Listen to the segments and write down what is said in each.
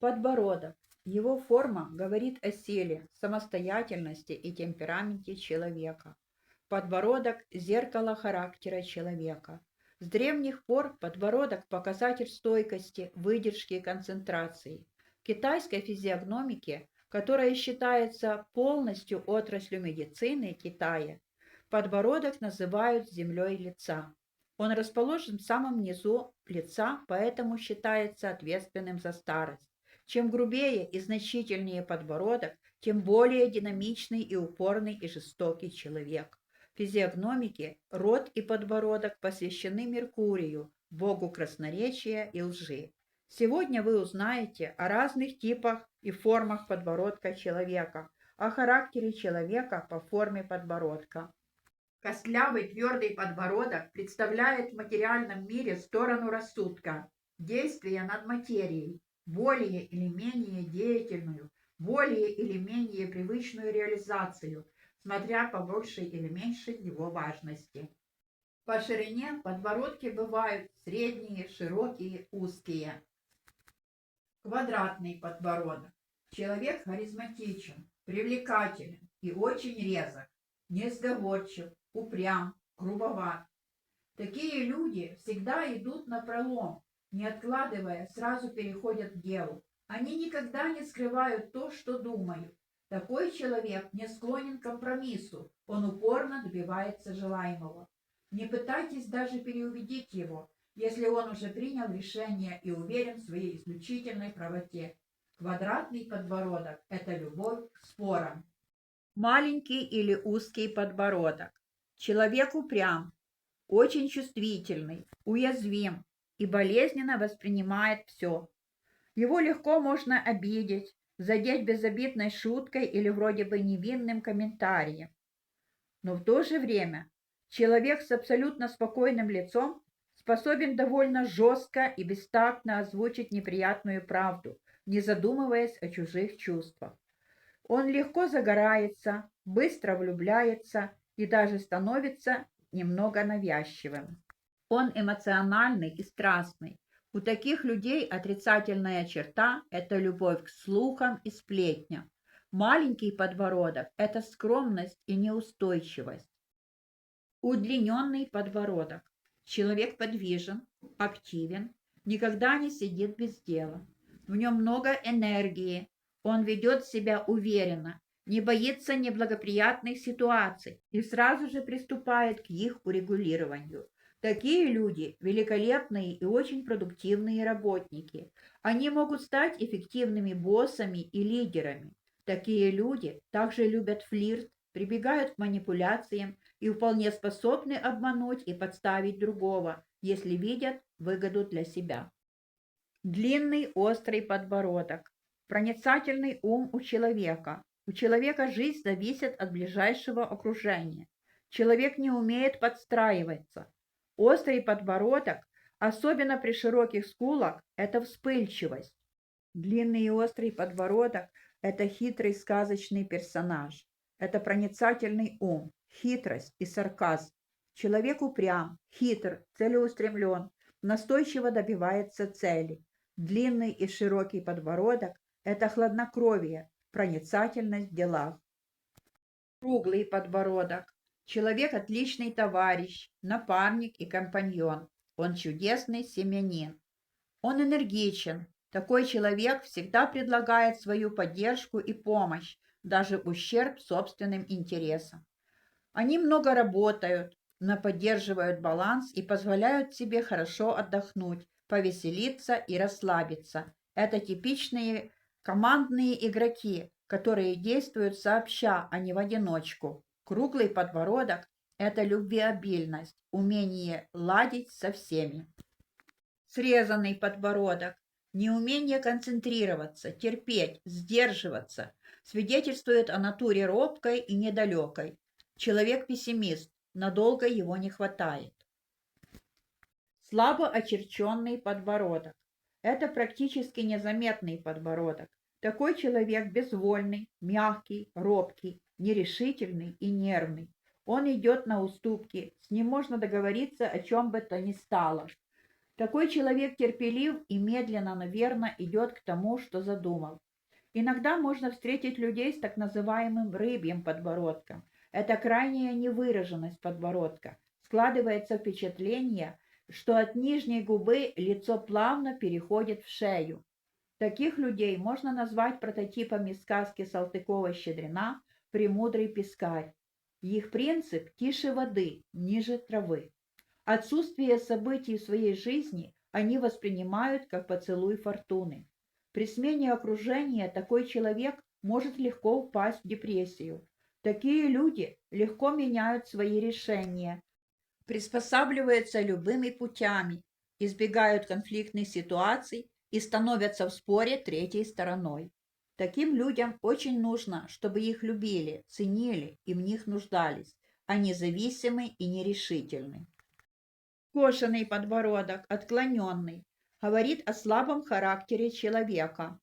Подбородок. Его форма говорит о силе, самостоятельности и темпераменте человека. Подбородок – зеркало характера человека. С древних пор подбородок – показатель стойкости, выдержки и концентрации. В китайской физиогномике, которая считается полностью отраслью медицины Китая, подбородок называют землей лица. Он расположен в самом низу лица, поэтому считается ответственным за старость. Чем грубее и значительнее подбородок, тем более динамичный и упорный и жестокий человек. В физиогномике рот и подбородок посвящены Меркурию, богу красноречия и лжи. Сегодня вы узнаете о разных типах и формах подбородка человека, о характере человека по форме подбородка. Костлявый твердый подбородок представляет в материальном мире сторону рассудка, действия над материей, более или менее деятельную, более или менее привычную реализацию, смотря по большей или меньшей его важности. По ширине подбородки бывают средние, широкие, узкие. Квадратный подбородок. Человек харизматичен, привлекателен и очень резок, несговорчив, упрям, грубоват. Такие люди всегда идут напролом, не откладывая, сразу переходят к делу. Они никогда не скрывают то, что думают. Такой человек не склонен к компромиссу, он упорно добивается желаемого. Не пытайтесь даже переубедить его, если он уже принял решение и уверен в своей исключительной правоте. Квадратный подбородок – это любовь к спорам. Маленький или узкий подбородок. Человек упрям, очень чувствительный, уязвим и болезненно воспринимает все. Его легко можно обидеть, задеть безобидной шуткой или вроде бы невинным комментарием. Но в то же время человек с абсолютно спокойным лицом способен довольно жестко и бестактно озвучить неприятную правду, не задумываясь о чужих чувствах. Он легко загорается, быстро влюбляется и даже становится немного навязчивым. Он эмоциональный и страстный. У таких людей отрицательная черта – это любовь к слухам и сплетням. Маленький подбородок – это скромность и неустойчивость. Удлиненный подбородок. Человек подвижен, активен, никогда не сидит без дела. В нем много энергии, он ведет себя уверенно, не боится неблагоприятных ситуаций и сразу же приступает к их урегулированию. Такие люди – великолепные и очень продуктивные работники. Они могут стать эффективными боссами и лидерами. Такие люди также любят флирт, прибегают к манипуляциям и вполне способны обмануть и подставить другого, если видят выгоду для себя. Длинный острый подбородок. Проницательный ум у человека. У человека жизнь зависит от ближайшего окружения. Человек не умеет подстраиваться. Острый подбородок, особенно при широких скулах, это вспыльчивость. Длинный и острый подбородок – это хитрый сказочный персонаж. Это проницательный ум, хитрость и сарказм. Человек упрям, хитр, целеустремлен, настойчиво добивается цели. Длинный и широкий подбородок – это хладнокровие, проницательность в делах. Круглый подбородок. Человек – отличный товарищ, напарник и компаньон. Он чудесный семьянин. Он энергичен. Такой человек всегда предлагает свою поддержку и помощь, даже в ущерб собственным интересам. Они много работают, но поддерживают баланс и позволяют себе хорошо отдохнуть, повеселиться и расслабиться. Это типичные командные игроки, которые действуют сообща, а не в одиночку. Круглый подбородок – это любвеобильность, умение ладить со всеми. Срезанный подбородок – неумение концентрироваться, терпеть, сдерживаться, свидетельствует о натуре робкой и недалекой. Человек-пессимист, надолго его не хватает. Слабо очерченный подбородок – это практически незаметный подбородок. Такой человек безвольный, мягкий, робкий, нерешительный и нервный. Он идет на уступки, с ним можно договориться о чем бы то ни стало. Такой человек терпелив и медленно, но верно идет к тому, что задумал. Иногда можно встретить людей с так называемым рыбьим подбородком. Это крайняя невыраженность подбородка. Складывается впечатление, что от нижней губы лицо плавно переходит в шею. Таких людей можно назвать прототипами сказки Салтыкова-Щедрина «Премудрый пескарь». Их принцип тише воды, ниже травы. Отсутствие событий в своей жизни они воспринимают как поцелуй фортуны. При смене окружения такой человек может легко упасть в депрессию. Такие люди легко меняют свои решения, приспосабливаются любыми путями, избегают конфликтных ситуаций и становятся в споре третьей стороной. Таким людям очень нужно, чтобы их любили, ценили и в них нуждались. Они зависимы и нерешительны. Кошеный подбородок, отклоненный, говорит о слабом характере человека.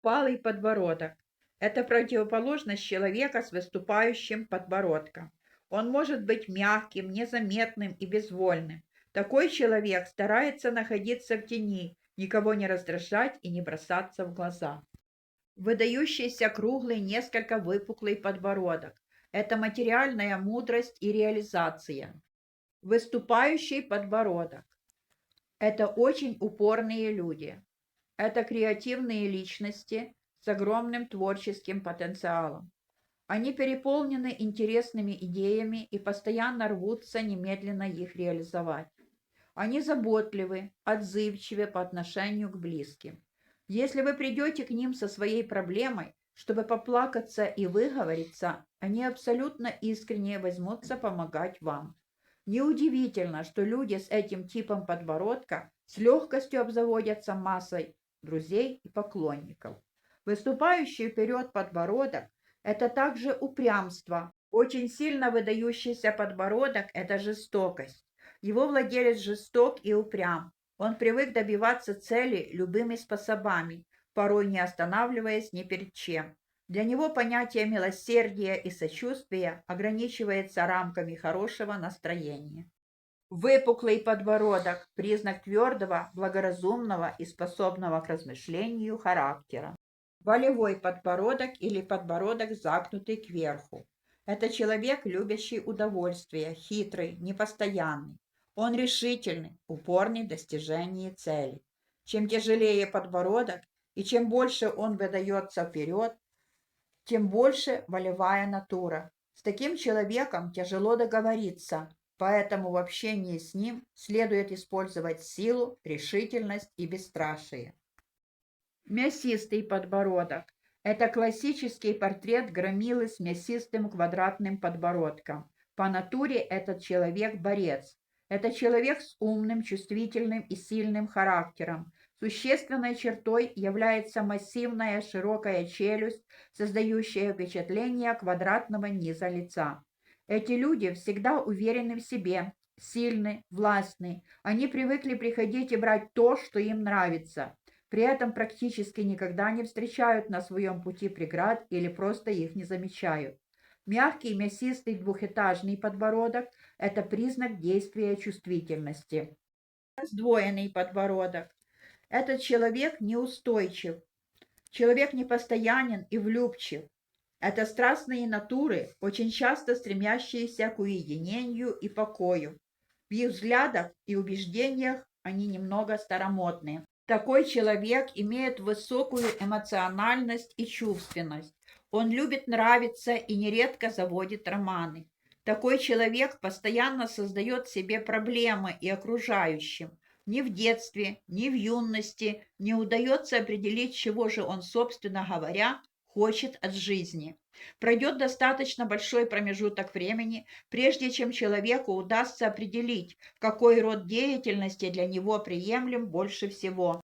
Палый подбородок – это противоположность человека с выступающим подбородком. Он может быть мягким, незаметным и безвольным. Такой человек старается находиться в тени, никого не раздражать и не бросаться в глаза. Выдающийся круглый, несколько выпуклый подбородок – это материальная мудрость и реализация. Выступающий подбородок – это очень упорные люди. Это креативные личности с огромным творческим потенциалом. Они переполнены интересными идеями и постоянно рвутся немедленно их реализовать. Они заботливы, отзывчивы по отношению к близким. Если вы придете к ним со своей проблемой, чтобы поплакаться и выговориться, они абсолютно искренне возьмутся помогать вам. Неудивительно, что люди с этим типом подбородка с легкостью обзаводятся массой друзей и поклонников. Выступающий вперед подбородок – это также упрямство. Очень сильно выдающийся подбородок – это жестокость. Его владелец жесток и упрям. Он привык добиваться цели любыми способами, порой не останавливаясь ни перед чем. Для него понятие милосердия и сочувствия ограничивается рамками хорошего настроения. Выпуклый подбородок – признак твердого, благоразумного и способного к размышлению характера. Волевой подбородок или подбородок загнутый кверху – это человек, любящий удовольствие, хитрый, непостоянный. Он решительный, упорный в достижении цели. Чем тяжелее подбородок и чем больше он выдается вперед, тем больше волевая натура. С таким человеком тяжело договориться, поэтому в общении с ним следует использовать силу, решительность и бесстрашие. Мясистый подбородок – это классический портрет громилы с мясистым квадратным подбородком. По натуре этот человек борец. Это человек с умным, чувствительным и сильным характером. Существенной чертой является массивная широкая челюсть, создающая впечатление квадратного низа лица. Эти люди всегда уверены в себе, сильны, властны. Они привыкли приходить и брать то, что им нравится. При этом практически никогда не встречают на своем пути преград или просто их не замечают. Мягкий, мясистый двухэтажный подбородок – это признак действия чувствительности. Раздвоенный подбородок. Этот человек неустойчив. Человек непостоянен и влюбчив. Это страстные натуры, очень часто стремящиеся к уединению и покою. В их взглядах и убеждениях они немного старомодные. Такой человек имеет высокую эмоциональность и чувственность. Он любит нравиться и нередко заводит романы. Такой человек постоянно создает себе проблемы и окружающим. Ни в детстве, ни в юности не удается определить, чего же он, собственно говоря, хочет от жизни. Пройдет достаточно большой промежуток времени, прежде чем человеку удастся определить, какой род деятельности для него приемлем больше всего.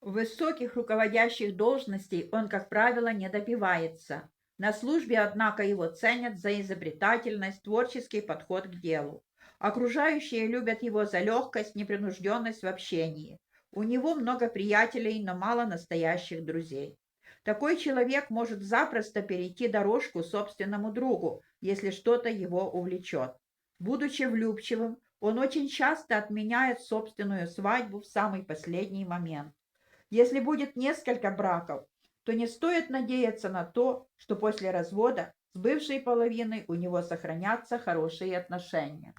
Высоких руководящих должностей он, как правило, не добивается. На службе, однако, его ценят за изобретательность, творческий подход к делу. Окружающие любят его за легкость, непринужденность в общении. У него много приятелей, но мало настоящих друзей. Такой человек может запросто перейти дорожку собственному другу, если что-то его увлечет. Будучи влюбчивым, Он очень часто отменяет собственную свадьбу в самый последний момент. Если будет несколько браков, то не стоит надеяться на то, что после развода с бывшей половиной у него сохранятся хорошие отношения.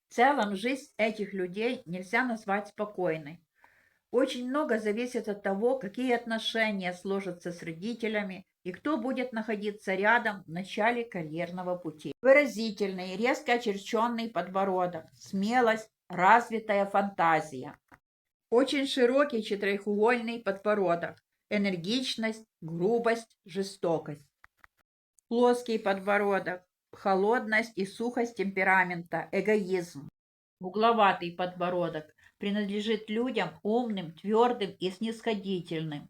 В целом, жизнь этих людей нельзя назвать спокойной. Очень много зависит от того, какие отношения сложатся с родителями и кто будет находиться рядом в начале карьерного пути. Выразительный, резко очерченный подбородок, смелость, развитая фантазия. Очень широкий четырехугольный подбородок, энергичность, грубость, жестокость. Плоский подбородок, холодность и сухость темперамента, эгоизм. Угловатый подбородок принадлежит людям умным, твердым и снисходительным.